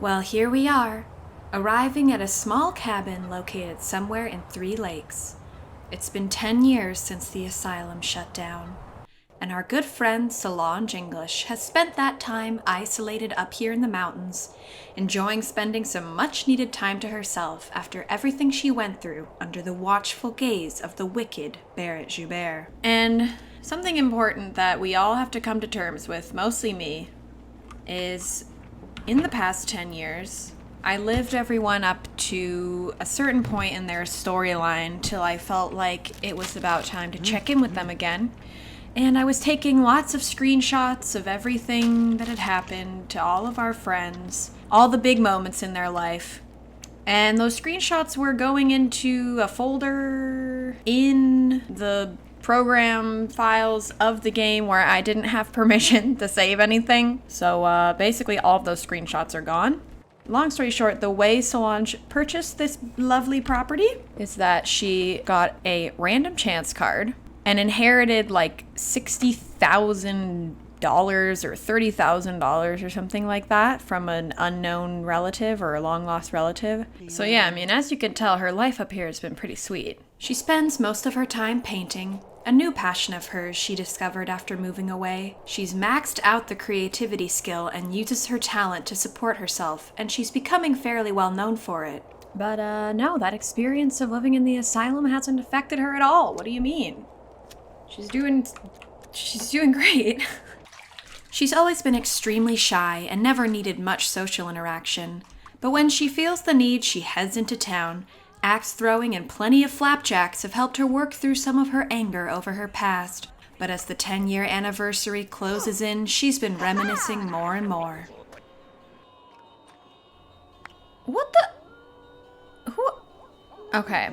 Well, here we are, arriving at a small cabin located somewhere in Three Lakes. It's been 10 years since the asylum shut down, and our good friend Solange English has spent that time isolated up here in the mountains, enjoying spending some much-needed time to herself after everything she went through under the watchful gaze of the wicked Barrett Joubert. And something important that we all have to come to terms with, mostly me, is in the past 10 years, I lived everyone up to a certain point in their storyline till I felt like it was about time to check in with them again. And I was taking lots of screenshots of everything that had happened to all of our friends, all the big moments in their life. And those screenshots were going into a folder in the program files of the game where I didn't have permission to save anything. So basically all of those screenshots are gone. Long story short, the way Solange purchased this lovely property is that she got a random chance card and inherited like $60,000 or $30,000 or something like that from an unknown relative or a long lost relative. So yeah, I mean, as you can tell, her life up here has been pretty sweet. She spends most of her time painting, a new passion of hers she discovered after moving away. She's maxed out the creativity skill and uses her talent to support herself, and she's becoming fairly well known for it. But no, that experience of living in the asylum hasn't affected her at all. What do you mean? She's doing great. She's always been extremely shy and never needed much social interaction. But when she feels the need, she heads into town. Axe throwing and plenty of flapjacks have helped her work through some of her anger over her past. But as the 10-year anniversary closes in, she's been reminiscing more and more. What the? Who? Okay.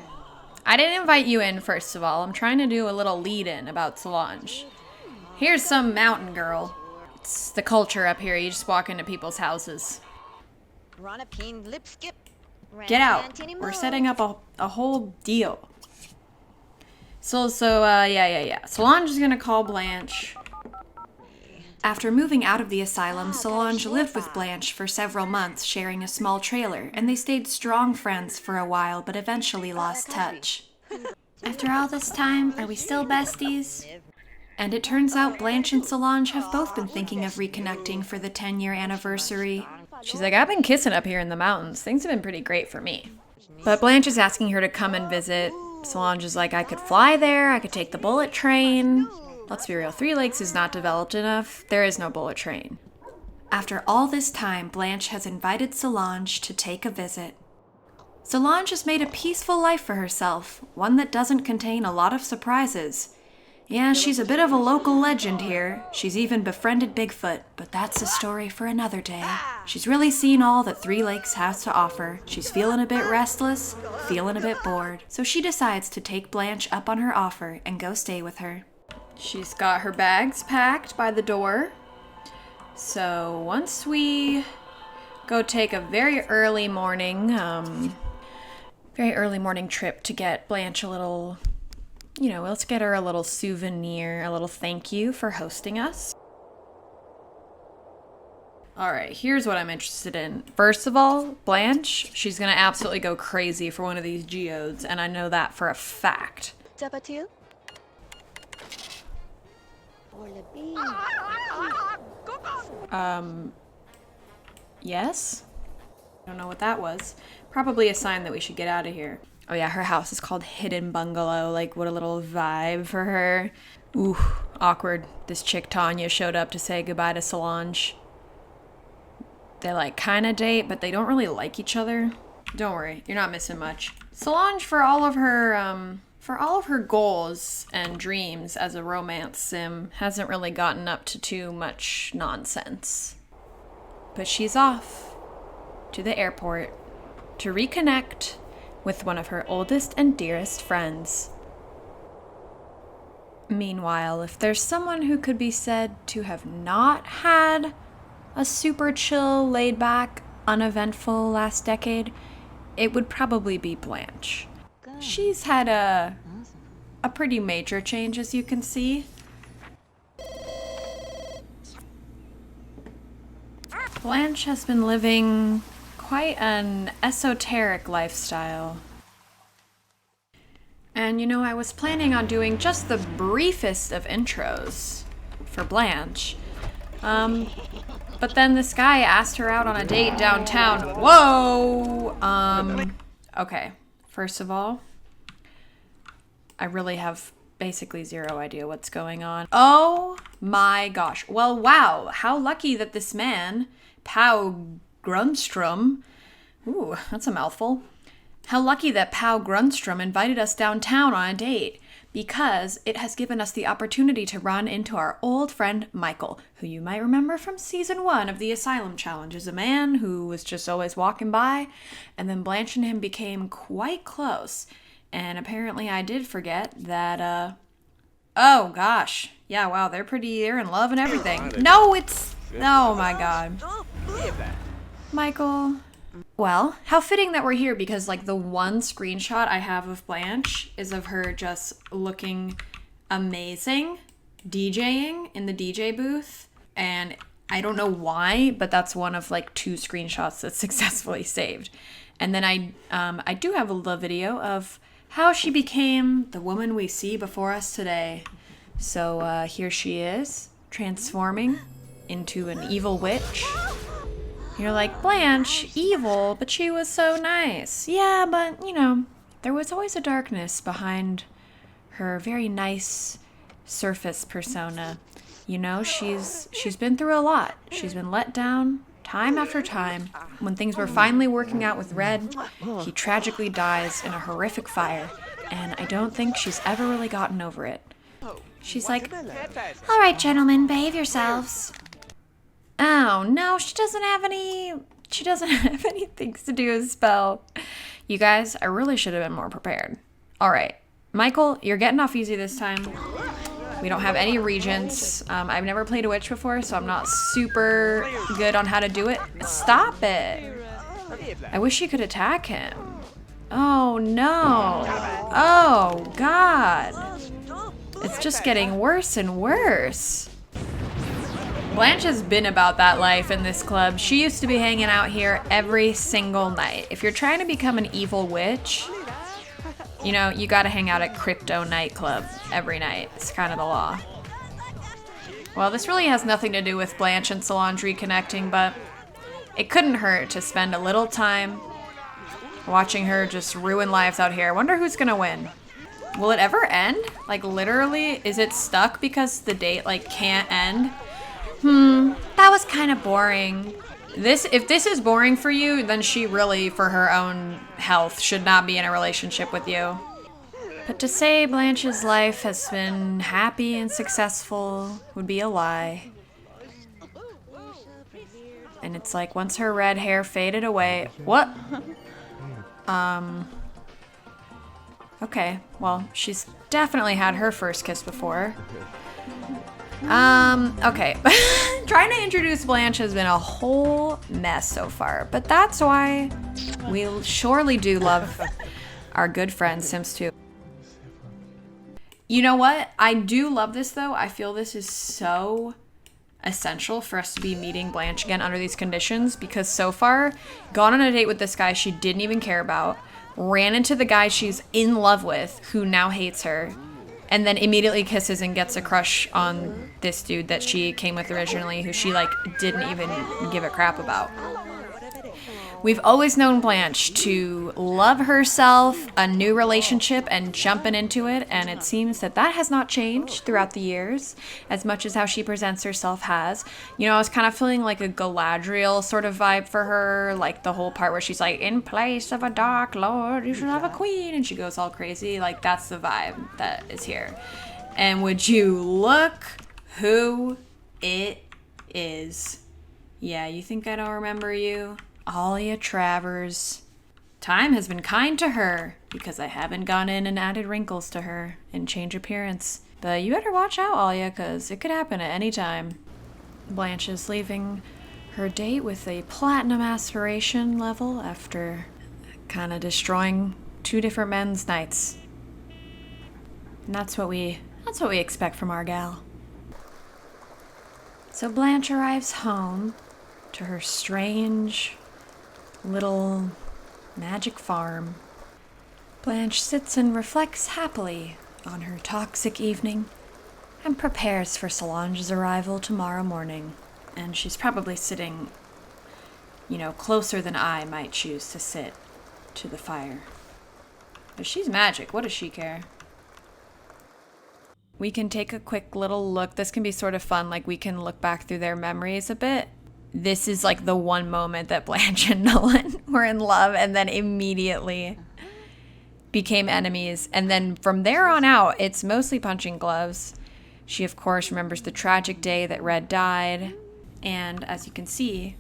I didn't invite you in, first of all. I'm trying to do a little lead-in about Solange. Here's some mountain girl. It's the culture up here. You just walk into people's houses. Get out. We're setting up a whole deal. So, yeah. Solange is gonna call Blanche. After moving out of the asylum, Solange lived with Blanche for several months, sharing a small trailer, and they stayed strong friends for a while, but eventually lost touch. After all this time, are we still besties? And it turns out Blanche and Solange have both been thinking of reconnecting for the 10-year anniversary. She's like, I've been kissing up here in the mountains. Things have been pretty great for me. But Blanche is asking her to come and visit. Solange is like, I could fly there. I could take the bullet train. Let's be real, Three Lakes is not developed enough. There is no bullet train. After all this time, Blanche has invited Solange to take a visit. Solange has made a peaceful life for herself, one that doesn't contain a lot of surprises. Yeah, she's a bit of a local legend here. She's even befriended Bigfoot, but that's a story for another day. She's really seen all that Three Lakes has to offer. She's feeling a bit restless, feeling a bit bored. So she decides to take Blanche up on her offer and go stay with her. She's got her bags packed by the door. So once we go take a very early morning trip to get Blanche a little, let's get her a little souvenir, a little thank you for hosting us. All right, here's what I'm interested in. First of all, Blanche, she's going to absolutely go crazy for one of these geodes, and I know that for a fact. Yes? I don't know what that was. Probably a sign that we should get out of here. Oh yeah, her house is called Hidden Bungalow. Like, what a little vibe for her. Ooh, awkward. This chick Tanya showed up to say goodbye to Solange. They like kinda date, but they don't really like each other. Don't worry, you're not missing much. Solange, for all of her goals and dreams as a romance sim, hasn't really gotten up to too much nonsense. But she's off to the airport to reconnect with one of her oldest and dearest friends. Meanwhile, if there's someone who could be said to have not had a super chill, laid-back, uneventful last decade, it would probably be Blanche. She's had a pretty major change, as you can see. Blanche has been living quite an esoteric lifestyle. And you know, I was planning on doing just the briefest of intros for Blanche. But then this guy asked her out on a date downtown. Whoa! Okay. First of all, I really have basically zero idea what's going on. Oh my gosh. Well, wow. How lucky that this man, Pau Grunstrom, ooh, that's a mouthful. How lucky that Pau Grunstrom invited us downtown on a date, because it has given us the opportunity to run into our old friend Michael, who you might remember from season 1 of the Asylum Challenge, is a man who was just always walking by, and then Blanche and him became quite close. And apparently I did forget that, oh gosh. Yeah, wow, they're in love and everything. No, oh my god. Michael. Well, how fitting that we're here, because like the one screenshot I have of Blanche is of her just looking amazing, DJing in the DJ booth. And I don't know why, but that's one of like 2 screenshots that's successfully saved. And then I do have a little video of how she became the woman we see before us today. So here she is, transforming into an evil witch. You're like, Blanche, evil, but she was so nice. Yeah, but, you know, there was always a darkness behind her very nice surface persona. You know, she's been through a lot. She's been let down time after time. When things were finally working out with Red, he tragically dies in a horrific fire, and I don't think she's ever really gotten over it. She's like, all right, gentlemen, behave yourselves. Oh, no, she doesn't have any things to do with spell. You guys, I really should have been more prepared. All right, Michael, you're getting off easy this time. We don't have any regents. I've never played a witch before, so I'm not super good on how to do it. Stop it. I wish you could attack him. Oh, no. Oh, God. It's just getting worse and worse. Blanche has been about that life in this club. She used to be hanging out here every single night. If you're trying to become an evil witch, you know, you gotta hang out at Crypto Nightclub every night. It's kind of the law. Well, this really has nothing to do with Blanche and Solange reconnecting, but it couldn't hurt to spend a little time watching her just ruin lives out here. I wonder who's gonna win. Will it ever end? Like, literally, is it stuck because the date, like, can't end? That was kind of boring. If this is boring for you, then she really, for her own health, should not be in a relationship with you. But to say Blanche's life has been happy and successful would be a lie. And it's like, once her red hair faded away... What? Okay, well, she's definitely had her first kiss before. Okay. Trying to introduce Blanche has been a whole mess so far, but that's why we surely do love our good friend Sims 2. You know what? I do love this, though. I feel this is so essential for us to be meeting Blanche again under these conditions, because so far, gone on a date with this guy she didn't even care about, ran into the guy she's in love with, who now hates her, and then immediately kisses and gets a crush on this dude that she came with originally, who she, like, didn't even give a crap about. We've always known Blanche to love herself, a new relationship, and jumping into it, and it seems that that has not changed throughout the years, as much as how she presents herself has. You know, I was kind of feeling like a Galadriel sort of vibe for her, like the whole part where she's like, in place of a dark lord, you should have a queen, and she goes all crazy. Like, that's the vibe that is here. And would you look who it is? Yeah, you think I don't remember you? Alia Travers. Time has been kind to her, because I haven't gone in and added wrinkles to her and changed appearance. But you better watch out, Alia, because it could happen at any time. Blanche is leaving her date with a platinum aspiration level after kind of destroying 2 different men's nights. And that's what we expect from our gal. So Blanche arrives home to her strange little magic farm. Blanche sits and reflects happily on her toxic evening and prepares for Solange's arrival tomorrow morning. And she's probably sitting, closer than I might choose to sit to the fire. But she's magic. What does she care? We can take a quick little look. This can be sort of fun. Like, we can look back through their memories a bit. This is like the one moment that Blanche and Nolan were in love and then immediately became enemies. And then from there on out, it's mostly punching gloves. She, of course, remembers the tragic day that Red died. And as you can see,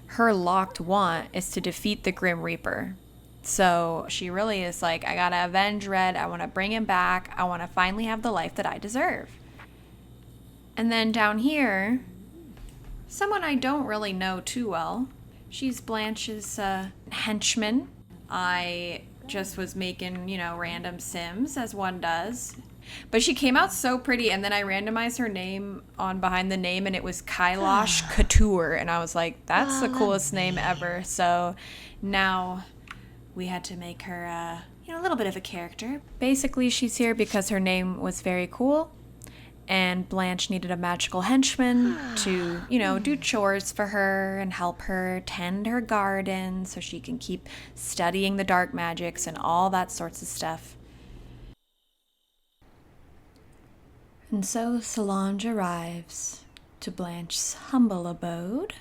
her locked want is to defeat the Grim Reaper. So she really is like, I gotta avenge Red. I want to bring him back. I want to finally have the life that I deserve. And then down here, someone I don't really know too well. She's Blanche's henchman. I just was making, random sims as one does. But she came out so pretty, and then I randomized her name on behind the name, and it was Kailash Couture. And I was like, that's the coolest name ever. So now we had to make her, a little bit of a character. Basically, she's here because her name was very cool, and Blanche needed a magical henchman to, do chores for her and help her tend her garden so she can keep studying the dark magics and all that sorts of stuff. And so Solange arrives to Blanche's humble abode.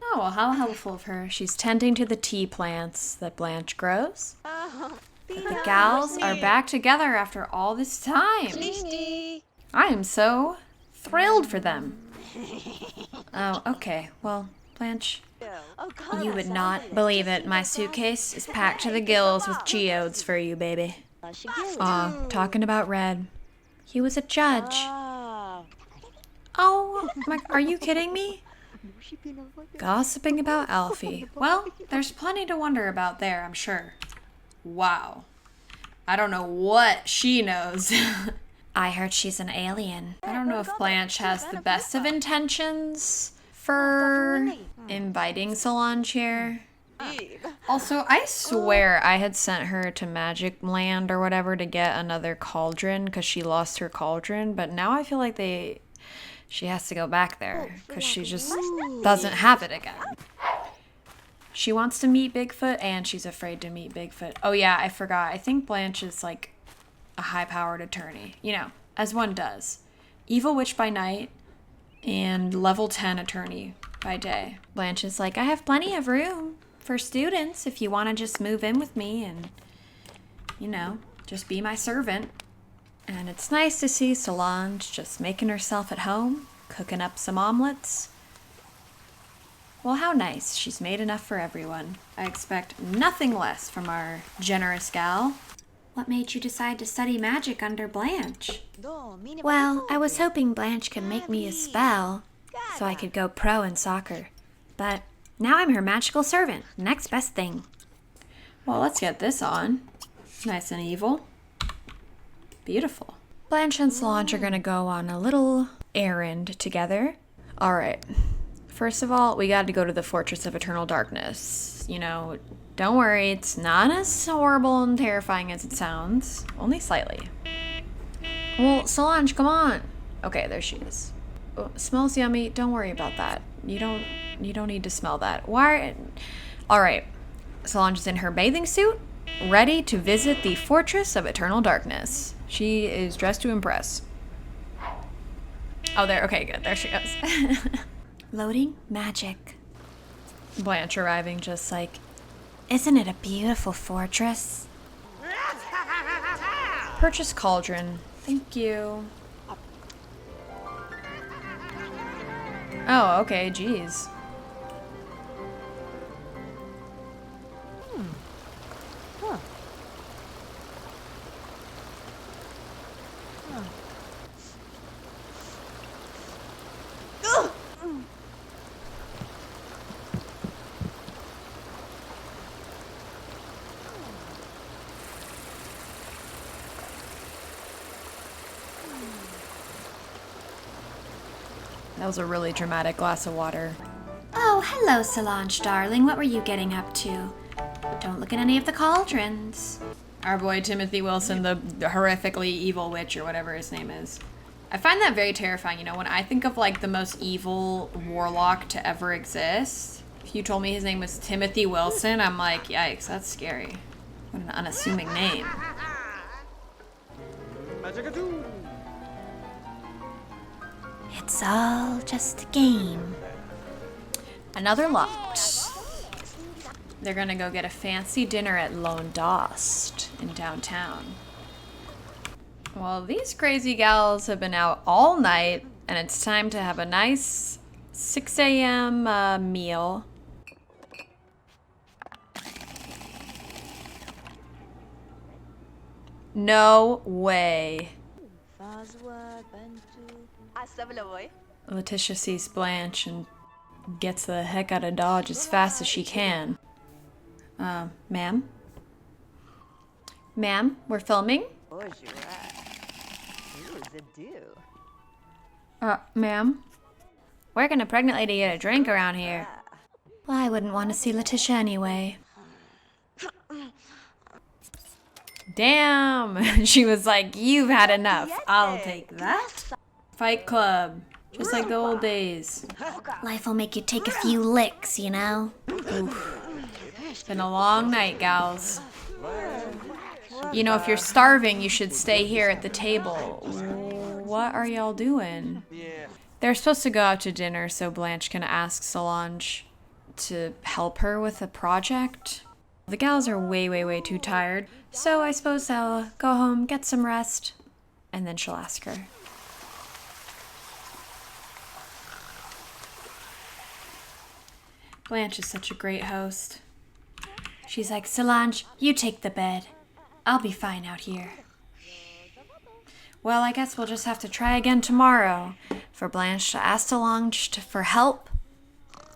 Oh, well, how helpful of her. She's tending to the tea plants that Blanche grows. The gals are back together after all this time. I am so thrilled for them. Oh, okay. Well, Blanche, you would not believe it. My suitcase is packed to the gills with geodes for you, baby. Talking about Red. He was a judge. Oh, are you kidding me? Gossiping about Alfie. Well, there's plenty to wonder about there, I'm sure. Wow. I don't know what she knows. I heard she's an alien. I don't know if Blanche has the best of intentions for inviting Solange here. Also, I swear I had sent her to Magic Land or whatever to get another cauldron because she lost her cauldron, but now I feel like she has to go back there because she just doesn't have it again. She wants to meet Bigfoot and she's afraid to meet Bigfoot. Oh yeah, I forgot. I think Blanche is like a high-powered attorney, as one does. Evil witch by night and level 10 attorney by day. Blanche is like, I have plenty of room for students if you want to just move in with me and, just be my servant. And it's nice to see Solange just making herself at home, cooking up some omelets. Well, how nice. She's made enough for everyone. I expect nothing less from our generous gal. What made you decide to study magic under Blanche? Well, I was hoping Blanche could make me a spell so I could go pro in soccer. But now I'm her magical servant. Next best thing. Well, let's get this on. Nice and evil. Beautiful. Blanche and Solange are going to go on a little errand together. All right. First of all, we got to go to the Fortress of Eternal Darkness. Don't worry, it's not as horrible and terrifying as it sounds. Only slightly. Well, Solange, come on. Okay, there she is. Oh, smells yummy. Don't worry about that. You don't need to smell that. Why? All right. Solange is in her bathing suit, ready to visit the Fortress of Eternal Darkness. She is dressed to impress. Oh, there. Okay, good. There she goes. Loading magic. Blanche arriving just like, isn't it a beautiful fortress? Purchase cauldron. Thank you. Oh, okay, geez. That was a really dramatic glass of water. Oh, hello, Solange, darling. What were you getting up to? Don't look at any of the cauldrons. Our boy Timothy Wilson, the horrifically evil witch or whatever his name is. I find that very terrifying. You know, when I think of like the most evil warlock to ever exist, if you told me his name was Timothy Wilson, I'm like, yikes, that's scary. What an unassuming name. It's all just a game. Another lot. They're gonna go get a fancy dinner at Lone Dost in downtown. Well, these crazy gals have been out all night, and it's time to have a nice 6 a.m. Meal. No way. Letitia sees Blanche and gets the heck out of Dodge as fast as she can. Ma'am? Ma'am, we're filming? Ma'am? Where can a pregnant lady get a drink around here? Well, I wouldn't want to see Letitia anyway. Damn! She was like, you've had enough. I'll take that. Fight Club. Just like the old days. Life will make you take a few licks, you know? Oof. It's been a long night, gals. You know, if you're starving, you should stay here at the table. What are y'all doing? They're supposed to go out to dinner so Blanche can ask Solange to help her with a project. The gals are way, way, way too tired, so I suppose they'll go home, get some rest, and then she'll ask her. Blanche is such a great host. She's like, Solange, you take the bed. I'll be fine out here. Well, I guess we'll just have to try again tomorrow for Blanche to ask Solange for help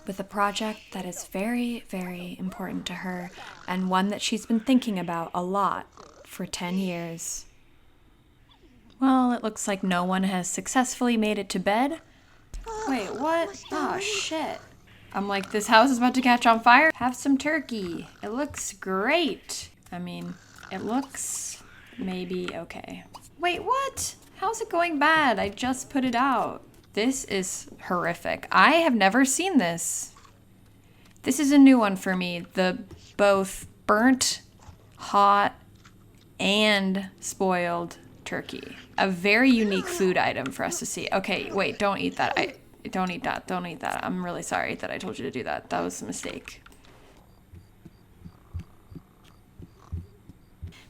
with a project that is very, very important to her and one that she's been thinking about a lot for 10 years. Well, it looks like no one has successfully made it to bed. Wait, what? Oh, shit. I'm like, this house is about to catch on fire. Have some turkey. It looks great. I mean, it looks maybe okay. Wait, what? How's it going bad? I just put it out. This is horrific. I have never seen this. This is a new one for me. The both burnt, hot, and spoiled turkey. A very unique food item for us to see. Okay, wait, don't eat that. Don't eat that. Don't eat that. I'm really sorry that I told you to do that. That was a mistake.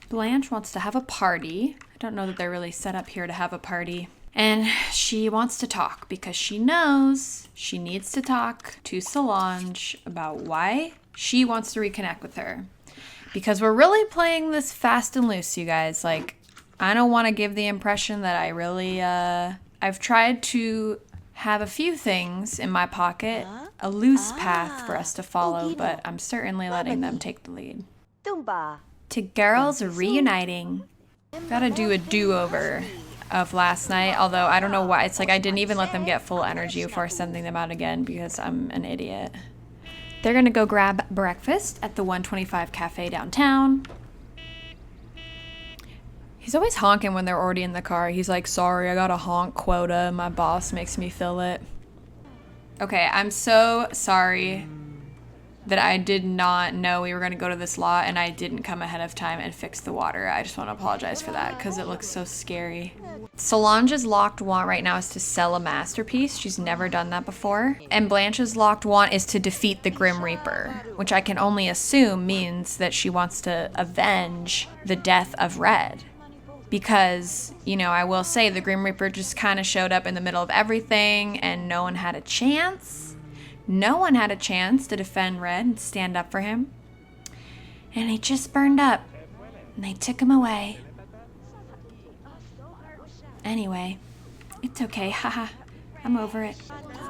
Blanche wants to have a party. I don't know that they're really set up here to have a party. And she wants to talk because she knows she needs to talk to Solange about why she wants to reconnect with her. Because we're really playing this fast and loose, you guys. Like, I don't want to give the impression that I really, I've tried to have a few things in my pocket, a loose path for us to follow, but I'm certainly letting them take the lead. To girls reuniting. Gotta do a do-over of last night, although I don't know why. It's like I didn't even let them get full energy before sending them out again because I'm an idiot. They're gonna go grab breakfast at the 125 cafe downtown. He's always honking when they're already in the car. He's like, sorry, I got a honk quota. My boss makes me fill it. Okay, I'm so sorry that I did not know we were going to go to this lot and I didn't come ahead of time and fix the water. I just want to apologize for that because it looks so scary. Solange's locked want right now is to sell a masterpiece. She's never done that before. And Blanche's locked want is to defeat the Grim Reaper, which I can only assume means that she wants to avenge the death of Red. Because, you know, I will say the Grim Reaper just kind of showed up in the middle of everything and no one had a chance. No one had a chance to defend Red and stand up for him. And he just burned up. And they took him away. Anyway, it's okay. Haha. I'm over it.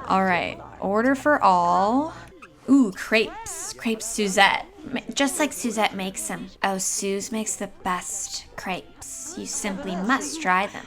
All right. Order for all. Ooh, crepes. Crepes Suzette. Just like Suzette makes them. Oh, Suze makes the best crepes. You simply must try them.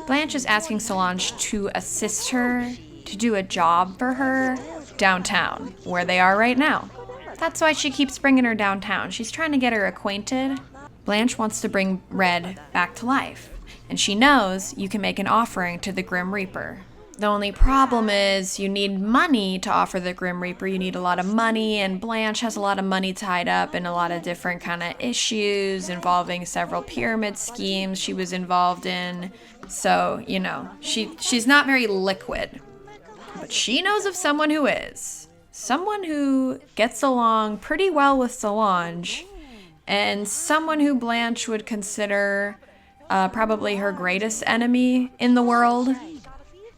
Blanche is asking Solange to assist her to do a job for her downtown, where they are right now. That's why she keeps bringing her downtown. She's trying to get her acquainted. Blanche wants to bring Red back to life, and she knows you can make an offering to the Grim Reaper. The only problem is you need money to offer the Grim Reaper. You need a lot of money, and Blanche has a lot of money tied up in a lot of different kind of issues involving several pyramid schemes she was involved in. So, you know, she's not very liquid. But she knows of someone who is. Someone who gets along pretty well with Solange, and someone who Blanche would consider probably her greatest enemy in the world.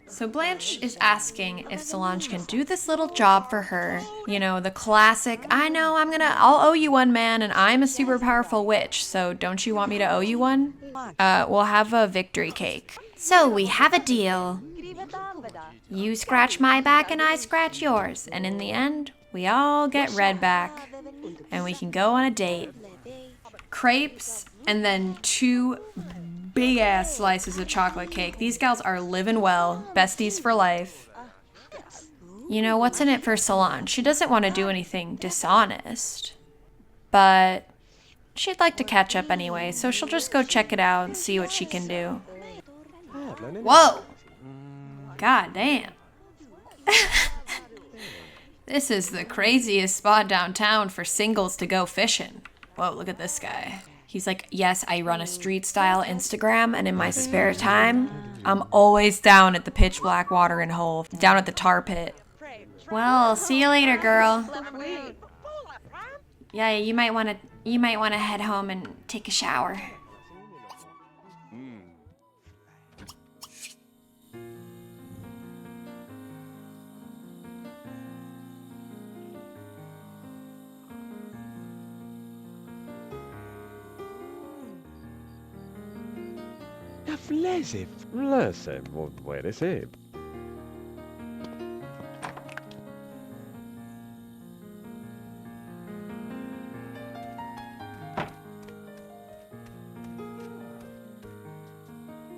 So Blanche is asking if Solange can do this little job for her. You know, the classic, I'll owe you one, man, and I'm a super powerful witch, so don't you want me to owe you one? We'll have a victory cake. So we have a deal. You scratch my back and I scratch yours. And in the end, we all get Red back, and we can go on a date. Crepes, and then 2 big ass slices of chocolate cake. These gals are living well, besties for life. You know, what's in it for Solange? She doesn't want to do anything dishonest, but she'd like to catch up anyway, so she'll just go check it out and see what she can do. Whoa! God damn. This is the craziest spot downtown for singles to go fishing. Whoa, look at this guy. He's like, yes, I run a street-style Instagram, and in my spare time, I'm always down at the pitch black watering hole, down at the tar pit. Well, see you later, girl. Yeah, you might want to head home and take a shower. Vlezeb, where is it?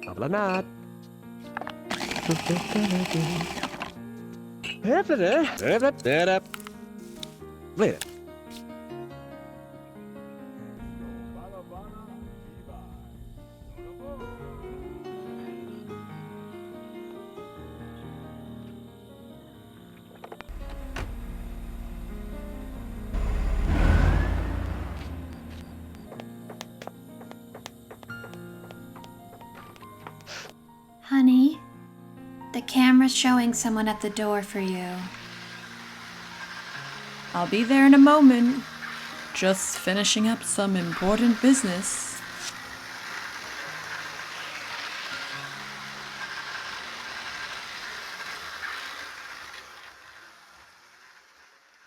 Hablanat. Wait. Honey, the camera's showing someone at the door for you. I'll be there in a moment. Just finishing up some important business.